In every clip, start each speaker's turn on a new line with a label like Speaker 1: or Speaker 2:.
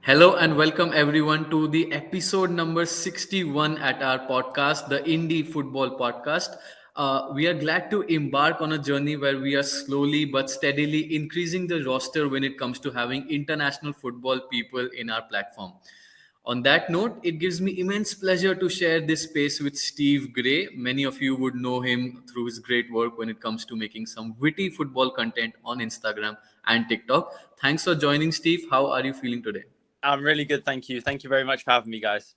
Speaker 1: Hello and welcome everyone to the episode number 61 at our podcast, the Indie Football Podcast. We are glad to embark on a journey where we are slowly but steadily increasing the roster when it comes to having international football people in our platform. On that note, it gives me immense pleasure to share this space with Steve Gray. Many of you would know him through his great work when it comes to making some witty football content on Instagram and TikTok. Thanks for joining, Steve. How are you feeling today?
Speaker 2: I'm really good, thank you. Thank you very much for having me, guys.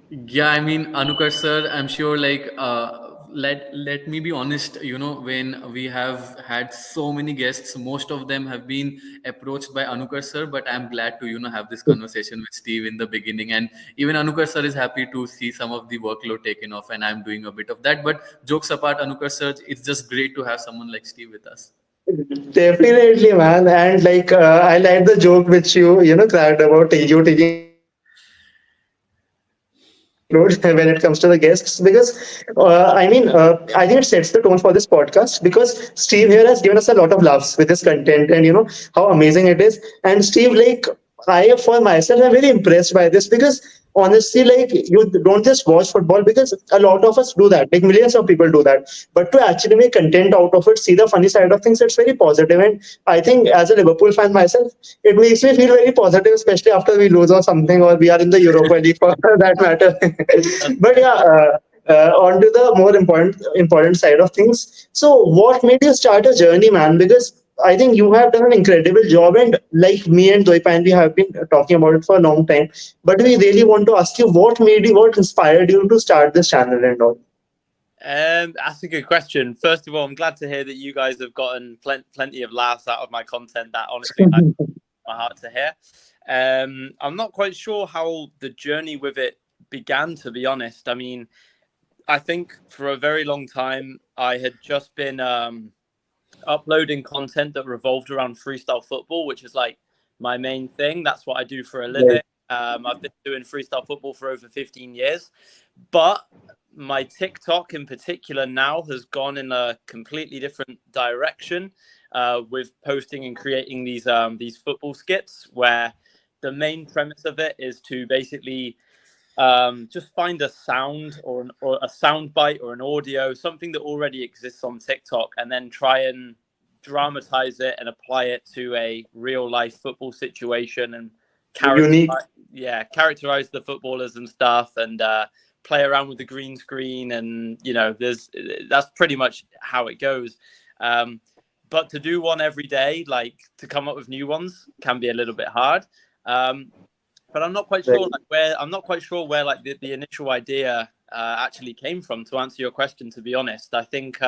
Speaker 1: Yeah, I mean, Anukar sir, I'm sure let me be honest, when we have had so many guests, most of them have been approached by Anukar sir, but I'm glad to, have this conversation with Steve in the beginning. And even Anukar sir is happy to see some of the workload taken off, and I'm doing a bit of that. But jokes apart, Anukar sir, it's just great to have someone like Steve with us.
Speaker 3: Definitely, man. And I like the joke which you cracked about you taking load when it comes to the guests because, I think it sets the tone for this podcast because Steve here has given us a lot of loves with his content and how amazing it is. And Steve, I for myself am very impressed by this because honestly, you don't just watch football because a lot of us do that, like millions of people do that. But to actually make content out of it, see the funny side of things, it's very positive. And I think as a Liverpool fan myself, it makes me feel very positive, especially after we lose or something, or we are in the Europa League for that matter. But yeah. On to the more important side of things. So, what made you start a journey, man? Because I think you have done an incredible job, and like me and Doipan, we have been talking about it for a long time. But we really want to ask you what inspired you to start this channel and all.
Speaker 2: That's a good question. First of all, I'm glad to hear that you guys have gotten plenty of laughs out of my content. That honestly, my heart to hear. I'm not quite sure how the journey with it began, to be honest. I mean, I think for a very long time, I had just been uploading content that revolved around freestyle football, which is like my main thing. That's what I do for a living. I've been doing freestyle football for over 15 years. But my TikTok in particular now has gone in a completely different direction with posting and creating these football skits where the main premise of it is to basically just find a sound or a sound bite or an audio, something that already exists on TikTok, and then try and dramatize it and apply it to a real life football situation and
Speaker 3: Unique.
Speaker 2: characterize the footballers and stuff and play around with the green screen, and that's pretty much how it goes. But to do one every day, like to come up with new ones, can be a little bit hard. But I'm not quite sure where like the initial idea actually came from, to answer your question, to be honest. I think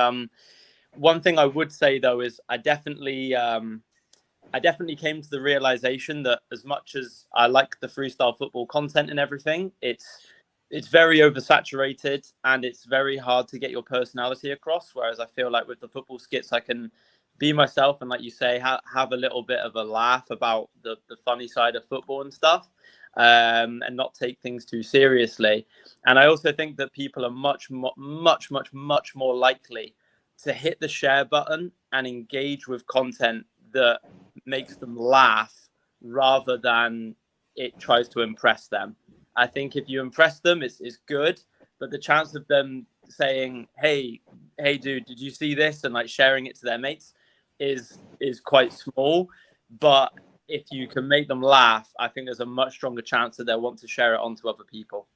Speaker 2: one thing I would say though is I definitely came to the realization that as much as I like the freestyle football content and everything, it's very oversaturated and it's very hard to get your personality across. Whereas I feel like with the football skits, I can be myself and, like you say, have a little bit of a laugh about the funny side of football and stuff, and not take things too seriously. And I also think that people are much more likely to hit the share button and engage with content that makes them laugh rather than it tries to impress them. I think if you impress them, it's good, but the chance of them saying, hey dude, did you see this, and like sharing it to their mates is quite small. But if you can make them laugh, I think there's a much stronger chance that they'll want to share it on to other people.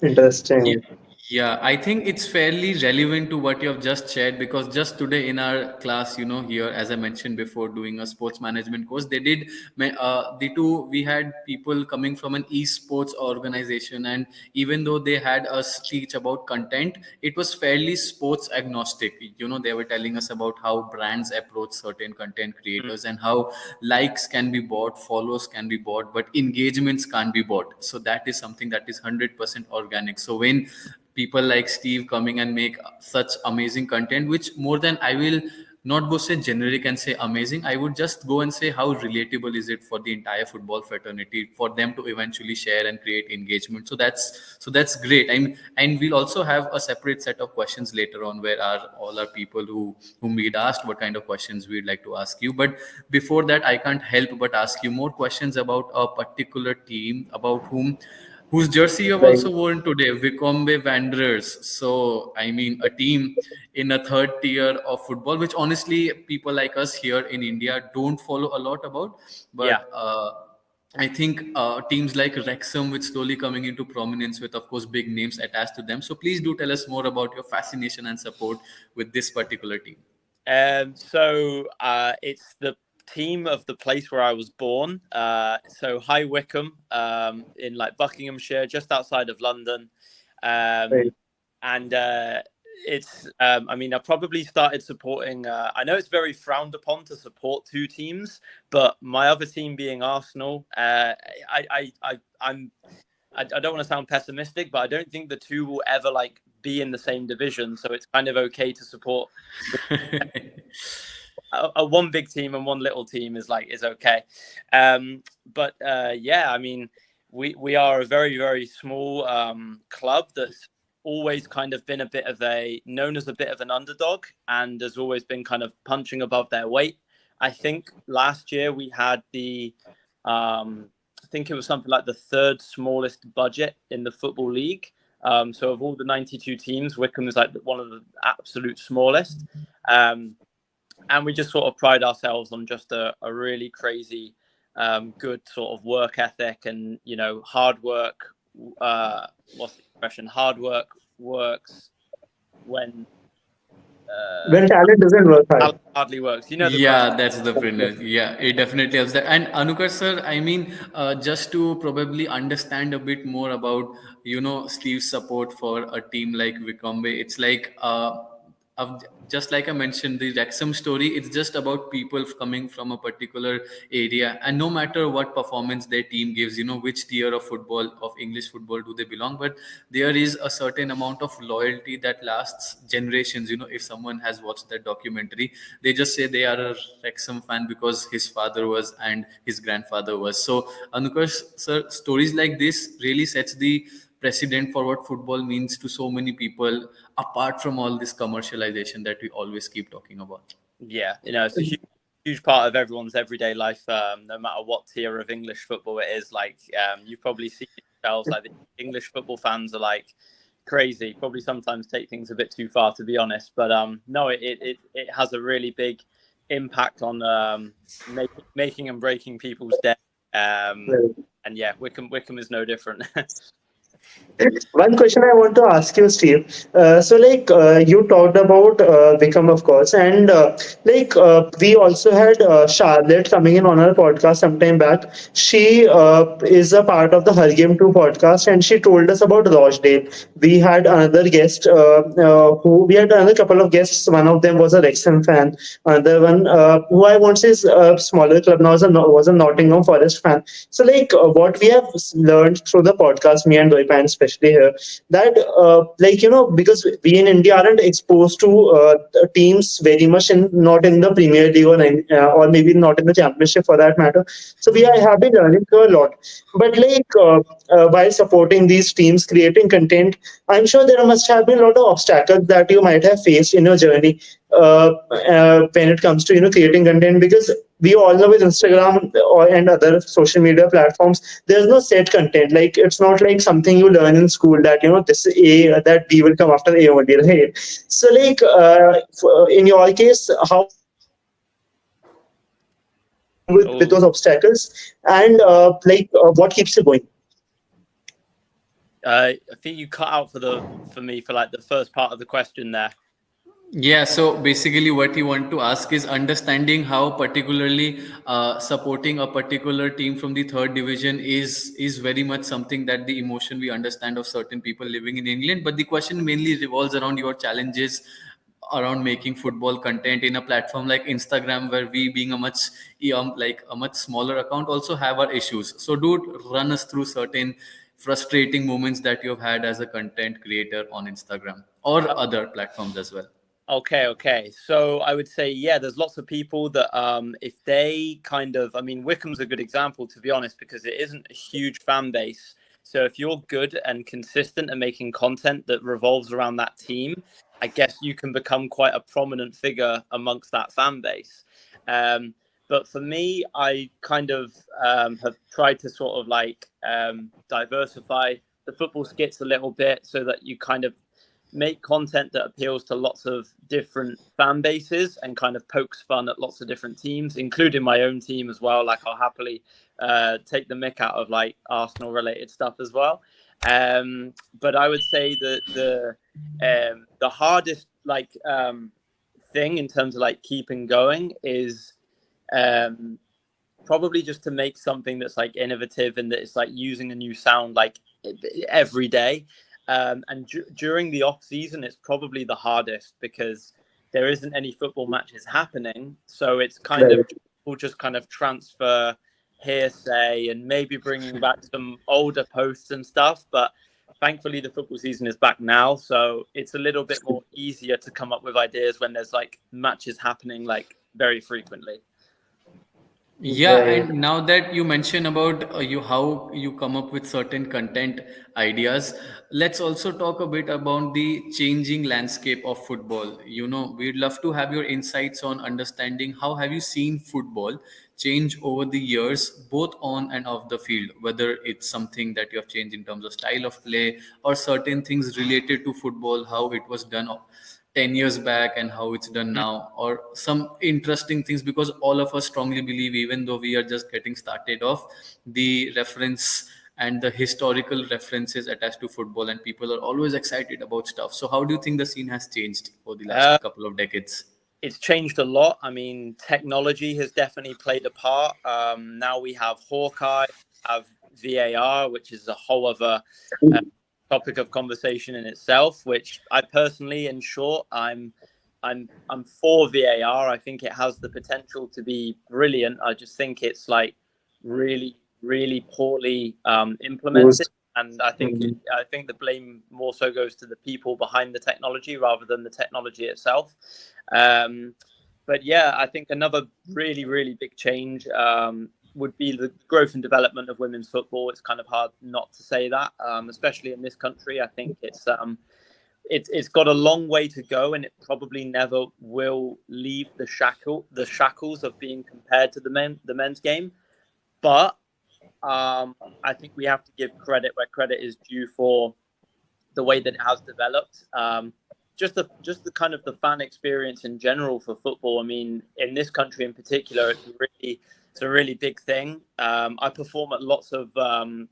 Speaker 1: Yeah,
Speaker 3: Interesting.
Speaker 1: yeah, I think it's fairly relevant to what you have just shared because just today in our class, here, as I mentioned before, doing a sports management course, they did we had people coming from an esports organization, and even though they had us teach about content, it was fairly sports agnostic. They were telling us about how brands approach certain content creators and how likes can be bought, follows can be bought, but engagements can't be bought. So that is something that is 100% organic. So when people like Steve coming and make such amazing content, which more than I will not go say generic and say amazing. I would just go and say how relatable is it for the entire football fraternity for them to eventually share and create engagement. So that's great. And we'll also have a separate set of questions later on where all our people whom we'd asked what kind of questions we'd like to ask you. But before that, I can't help but ask you more questions about a particular team about whose jersey you have
Speaker 3: Right.
Speaker 1: also worn today, Vikombe Wanderers. So, I mean, a team in a third tier of football, which honestly people like us here in India don't follow a lot about.
Speaker 2: Yeah.
Speaker 1: But I think teams like Wrexham, which slowly coming into prominence with, of course, big names attached to them. So, please do tell us more about your fascination and support with this particular team.
Speaker 2: It's the team of the place where I was born. So High Wycombe, in like Buckinghamshire, just outside of London.
Speaker 3: Right.
Speaker 2: And I mean, I probably started supporting. I know it's very frowned upon to support two teams, but my other team being Arsenal, I don't want to sound pessimistic, but I don't think the two will ever like be in the same division. So it's kind of okay to support a one big team and one little team is okay. Yeah, I mean, we are a very, very small club that's always kind of been known as a bit of an underdog, and has always been kind of punching above their weight. I think last year we had I think it was something like the third smallest budget in the Football League. So of all the 92 teams, Wycombe is like one of the absolute smallest. And we just sort of pride ourselves on just a really crazy, good sort of work ethic and, hard work. What's the expression? Hard work works when
Speaker 3: When talent doesn't work hard.
Speaker 2: hardly works. You know the
Speaker 1: Yeah, that's the winner. Yeah, it definitely helps that. And Anukar sir, I mean, just to probably understand a bit more about, Steve's support for a team like Vikombe, it's like, just like I mentioned, the Wrexham story, it's just about people coming from a particular area. And no matter what performance their team gives, which tier of football, of English football do they belong, but there is a certain amount of loyalty that lasts generations. If someone has watched that documentary, they just say they are a Wrexham fan because his father was and his grandfather was. So, Anukar sir, stories like this really sets the precedent for what football means to so many people, apart from all this commercialization that we always keep talking about.
Speaker 2: Yeah, it's a huge part of everyone's everyday life, no matter what tier of English football it is. Like, you've probably seen yourselves, like the English football fans are like crazy, probably sometimes take things a bit too far, to be honest. But no, it has a really big impact on making and breaking people's day.
Speaker 3: Right.
Speaker 2: And yeah, Wickham is no different.
Speaker 3: One question I want to ask you, Steve. You talked about Vikram, of course, and we also had Charlotte coming in on our podcast sometime back. She is a part of the Her Game 2 podcast, and she told us about Rochdale. We had another guest who we had another couple of guests. One of them was a Wrexham fan. Another one who I want to say is a smaller club now was a Nottingham Forest fan. So, what we have learned through the podcast, me and Doipan especially here, that because we in India aren't exposed to teams very much, not in the Premier League or maybe not in the Championship for that matter. So we have been learning a lot. But while supporting these teams, creating content, I'm sure there must have been a lot of obstacles that you might have faced in your journey when it comes to creating content, because we all know with Instagram and other social media platforms, there's no set content. Like, it's not like something you learn in school that this A, that B will come after A only, right? So in your case, how have you with
Speaker 2: Oh,
Speaker 3: those obstacles, and what keeps you going?
Speaker 2: I think you cut out for me for like the first part of the question there.
Speaker 1: Yeah, so basically, what you want to ask is understanding how, particularly supporting a particular team from the third division is very much something that the emotion we understand of certain people living in England. But the question mainly revolves around your challenges around making football content in a platform like Instagram, where we, being a much smaller account, also have our issues. So, do run us through certain frustrating moments that you've had as a content creator on Instagram or other platforms as well.
Speaker 2: Okay. So I would say, yeah, there's lots of people that if they kind of, I mean, Wickham's a good example, to be honest, because it isn't a huge fan base. So if you're good and consistent and making content that revolves around that team, I guess you can become quite a prominent figure amongst that fan base. Um, but for me, I kind of have tried to sort of like diversify the football skits a little bit so that you kind of make content that appeals to lots of different fan bases and kind of pokes fun at lots of different teams, including my own team as well. Like I'll happily take the mick out of like Arsenal related stuff as well. But I would say that the hardest thing in terms of like keeping going is probably just to make something that's like innovative and that it's like using a new sound like every day. And during the off season, it's probably the hardest because there isn't any football matches happening. So it's kind of we'll just kind of transfer hearsay and maybe bringing back some older posts and stuff. But thankfully, the football season is back now, so it's a little bit more easier to come up with ideas when there's like matches happening like very frequently.
Speaker 1: Yeah, and now that you mention about you how you come up with certain content ideas, let's also talk a bit about the changing landscape of football. We'd love to have your insights on understanding how have you seen football change over the years, both on and off the field, whether it's something that you have changed in terms of style of play or certain things related to football, how it was done 10 years back and how it's done now, or some interesting things, because all of us strongly believe, even though we are just getting started off, the reference and the historical references attached to football, and people are always excited about stuff. So how do you think the scene has changed over the last couple of decades?
Speaker 2: It's changed a lot. I mean, technology has definitely played a part. Now we have Hawkeye, have VAR, which is a whole other topic of conversation in itself. Which I personally, in short, I'm for VAR. I think it has the potential to be brilliant. I just think it's like really poorly implemented. And I think the blame more so goes to the people behind the technology rather than the technology itself. But yeah, I think another really big change would be the growth and development of women's football. It's kind of hard not to say that, especially in this country. I think it's got a long way to go, and it probably never will leave the shackles of being compared to the men's game. But I think we have to give credit where credit is due for the way that it has developed. Just the kind of the fan experience in general for football. I mean, in this country in particular, it's a really big thing. I perform at lots of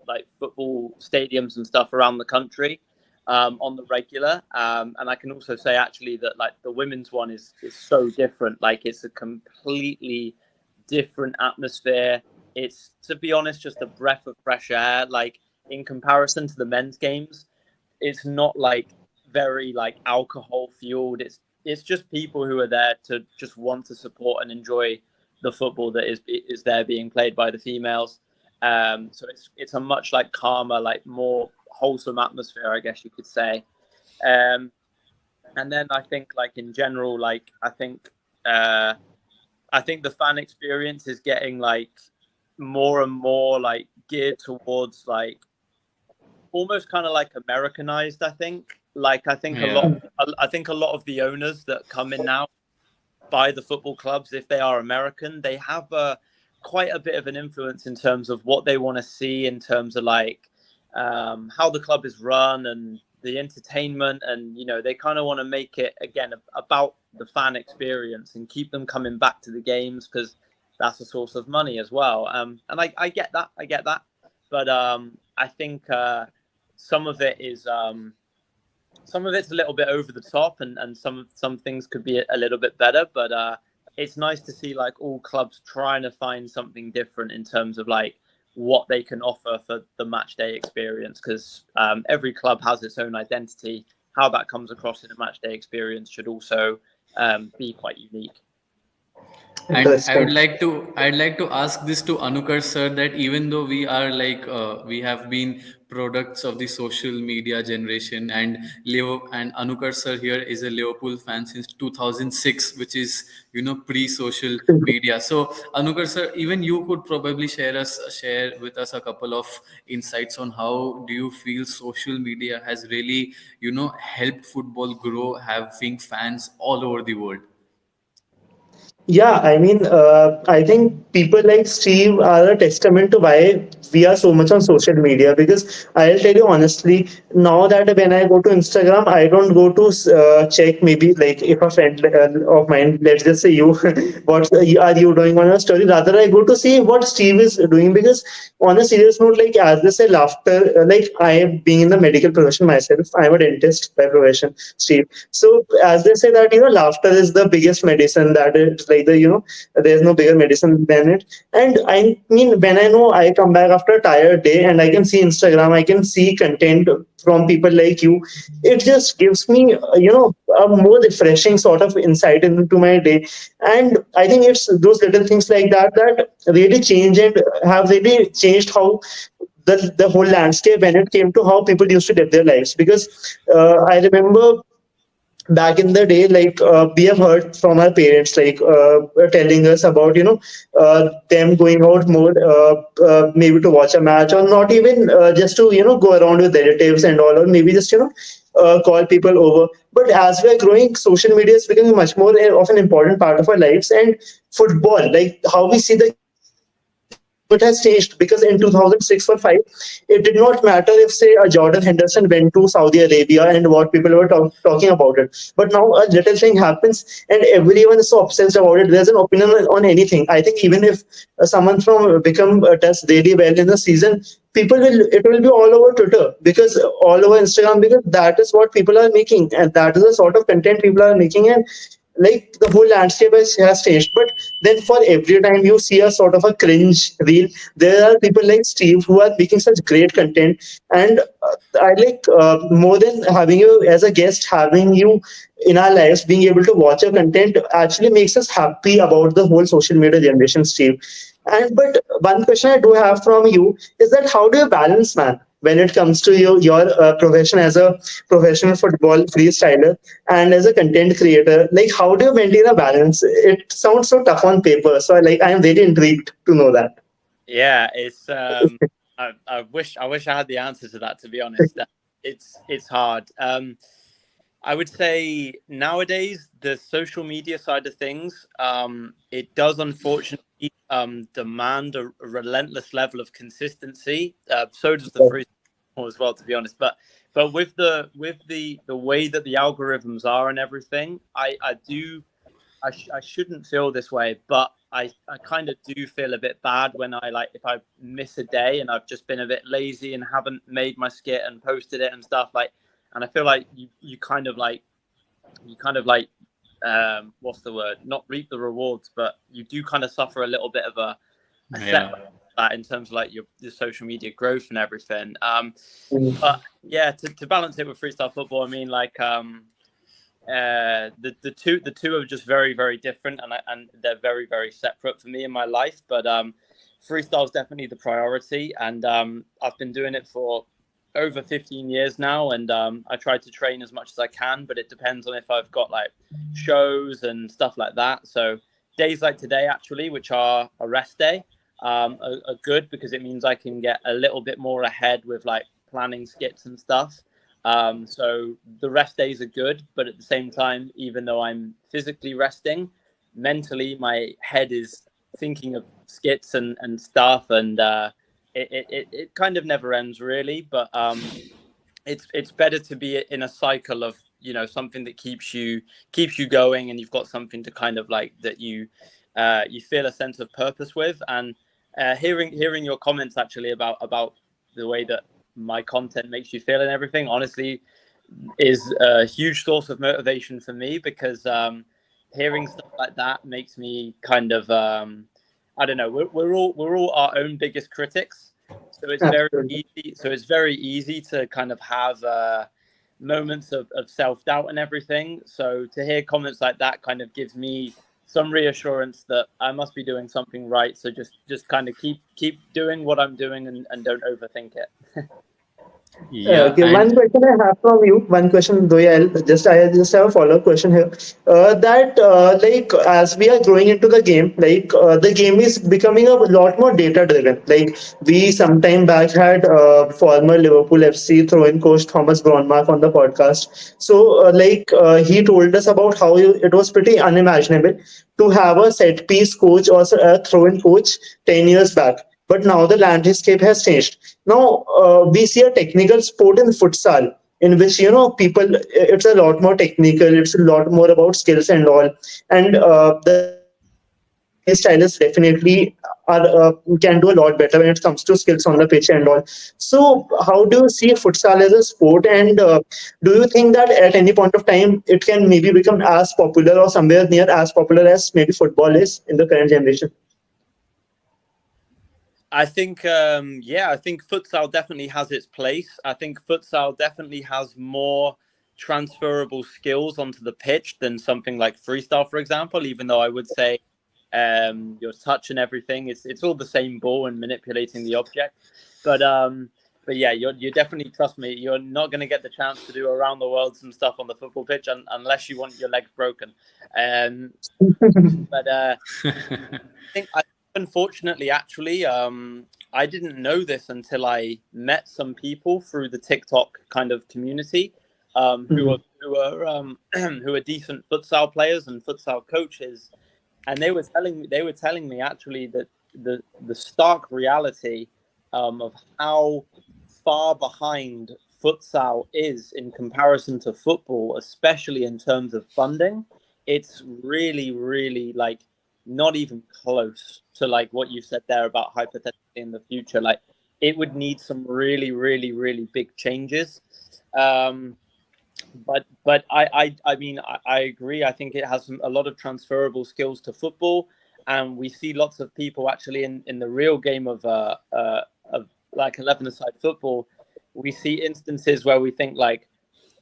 Speaker 2: like football stadiums and stuff around the country on the regular, and I can also say actually that like the women's one is so different. Like it's a completely different atmosphere. It's, to be honest, just a breath of fresh air. Like in comparison to the men's games, it's not like very like alcohol fueled. It's just people who are there to just want to support and enjoy the football that is there being played by the females. So it's a much like calmer, like more wholesome atmosphere, I guess you could say. And then I think like in general, like I think the fan experience is getting like more and more like geared towards like almost kind of like Americanized. I think a lot of the owners that come in now by the football clubs, if they are American, they have quite a bit of an influence in terms of what they want to see in terms of like how the club is run and the entertainment, and they kind of want to make it again about the fan experience and keep them coming back to the games because that's a source of money as well. And I get that, but I think some of it's a little bit over the top, and some things could be a little bit better. But it's nice to see like all clubs trying to find something different in terms of like what they can offer for the match day experience, because every club has its own identity. How that comes across in a match day experience should also be quite unique.
Speaker 1: And
Speaker 3: Interesting.
Speaker 1: I'd like to ask this to Anukar sir, that even though we are we have been products of the social media generation, and and Anukar sir here is a Liverpool fan since 2006, which is, pre-social media. So Anukar sir, even you could probably share with us a couple of insights on how do you feel social media has really, helped football grow, having fans all over the world.
Speaker 3: Yeah, I mean, I think people like Steve are a testament to why we are so much on social media. Because I'll tell you honestly, now that when I go to Instagram, I don't go to check maybe like if a friend of mine, let's just say you, what are you doing on your story. Rather, I go to see what Steve is doing. Because on a serious note, like as they say, laughter. Like I am being in the medical profession myself. I'm a dentist by profession, Steve. So as they say that laughter is the biggest medicine. That is like there's no bigger medicine than it. And I mean, when I know I come back after a tired day and I can see Instagram, I can see content from people like you. It just gives me a more refreshing sort of insight into my day. And I think it's those little things like that that really change and have really changed how the whole landscape when it came to how people used to live their lives. Because I remember back in the day, like we have heard from our parents, like telling us about them going out more, maybe to watch a match, or not even just to go around with relatives and all, or maybe just call people over. But as we are growing, social media is becoming much more of an important part of our lives. And football, like how we see the game, it has changed. Because in 2006 or 5, it did not matter if, say, a Jordan Henderson went to Saudi Arabia and what people were talking about it. But now a little thing happens and everyone is so obsessed about it. There's an opinion on anything. I think even if someone from become does really well in the season, people will it will be all over Twitter, because all over Instagram, because that is what people are making, and that is the sort of content people are making. And like the whole landscape has changed. But then for every time you see a sort of a cringe reel, there are people like Steve who are making such great content. And I like, more than having you as a guest, having you in our lives, being able to watch your content actually makes us happy about the whole social media generation, Steve. And but one question I do have from you is that how do you balance, man, when it comes to your profession as a professional football freestyler and as a content creator? Like, how do you maintain a balance? It sounds so tough on paper. So, I am very intrigued to know that.
Speaker 2: Yeah, it's I wish I had the answer to that, to be honest. It's hard. I would say nowadays the social media side of things, it does unfortunately demand a relentless level of consistency. So does the free as well, to be honest. But with the way that the algorithms are and everything, I shouldn't feel this way, but I kind of do feel a bit bad when if I miss a day and I've just been a bit lazy and haven't made my skit and posted it and stuff, and I feel like you kind of like what's the word, not reap the rewards, but you do kind of suffer a little bit of a
Speaker 1: Yeah.
Speaker 2: setback in terms of like your social media growth and everything.
Speaker 3: Mm.
Speaker 2: But yeah, to balance it with freestyle football, I mean, the two are just very very different, and they're very very separate for me in my life. But freestyle is definitely the priority, and I've been doing it for over 15 years now, and I try to train as much as I can, but it depends on if I've got like shows and stuff like that. So days like today, actually, which are a rest day, are good because it means I can get a little bit more ahead with like planning skits and stuff. So the rest days are good, but at the same time, even though I'm physically resting, mentally my head is thinking of skits and stuff, and it kind of never ends really. But it's better to be in a cycle of something that keeps you going, and you've got something to kind of like that you feel a sense of purpose with. And hearing your comments actually about the way that my content makes you feel and everything, honestly, is a huge source of motivation for me, because hearing stuff like that makes me kind of I don't know. We're all our own biggest critics, so it's very
Speaker 3: Absolutely.
Speaker 2: easy. So it's very easy to kind of have moments of self doubt and everything. So to hear comments like that kind of gives me some reassurance that I must be doing something right. So just kind of keep doing what I'm doing and don't overthink it.
Speaker 1: Yeah,
Speaker 3: Okay, one
Speaker 1: and
Speaker 3: question I have from you. One question, though, I just have a follow-up question here. That like as we are growing into the game, the game is becoming a lot more data-driven. Like we sometime back had former Liverpool FC throw-in coach Thomas Brownmark on the podcast. So he told us about how it was pretty unimaginable to have a set-piece coach or a throw-in coach 10 years back. But now the landscape has changed. Now we see a technical sport in futsal in which people, it's a lot more technical, it's a lot more about skills and all, and the freestylists definitely can do a lot better when it comes to skills on the pitch and all. So how do you see futsal as a sport, and do you think that at any point of time it can maybe become as popular or somewhere near as popular as maybe football is in the current generation?
Speaker 2: I think, I think futsal definitely has its place. I think futsal definitely has more transferable skills onto the pitch than something like freestyle, for example. Even though I would say your touch and everything, it's all the same ball and manipulating the object. But but yeah, you definitely, trust me, you're not going to get the chance to do around the world some stuff on the football pitch unless you want your legs broken. Um, but I unfortunately, actually, I didn't know this until I met some people through the TikTok kind of community, who are
Speaker 3: Mhm.
Speaker 2: who are decent futsal players and futsal coaches, and they were telling me actually that the stark reality of how far behind futsal is in comparison to football, especially in terms of funding. It's really, really like not even close to like what you said there about hypothetically in the future. Like it would need some really, really, really big changes. Um, but I agree. I think it has a lot of transferable skills to football, and we see lots of people actually in the real game of like 11-a-side football. We see instances where we think like,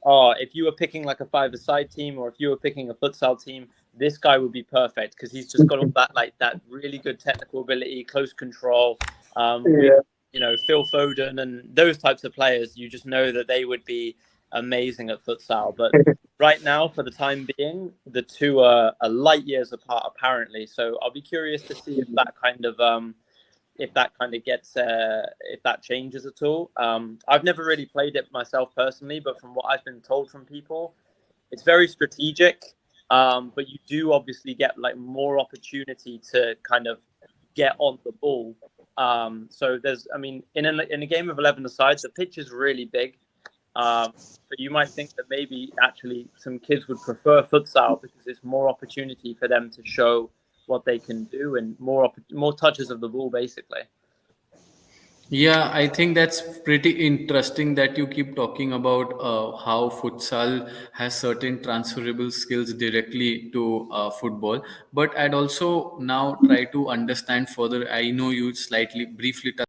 Speaker 2: oh, if you were picking like a five-a-side team, or if you were picking a futsal team, this guy would be perfect because he's just got all that like that really good technical ability, close control. We,
Speaker 3: Yeah.
Speaker 2: Phil Foden and those types of players. You just know that they would be amazing at futsal. But right now, for the time being, the two are light years apart, apparently. So I'll be curious to see if that kind of gets if that changes at all. I've never really played it myself personally, but from what I've been told from people, it's very strategic. But you do obviously get like more opportunity to kind of get on the ball. So I mean, in a game of 11-a-side, the pitch is really big. So you might think that maybe actually some kids would prefer futsal because there's more opportunity for them to show what they can do and more touches of the ball, basically.
Speaker 1: yeah, I think that's pretty interesting that you keep talking about how futsal has certain transferable skills directly to football. But I'd also now try to understand further. I know you slightly briefly touched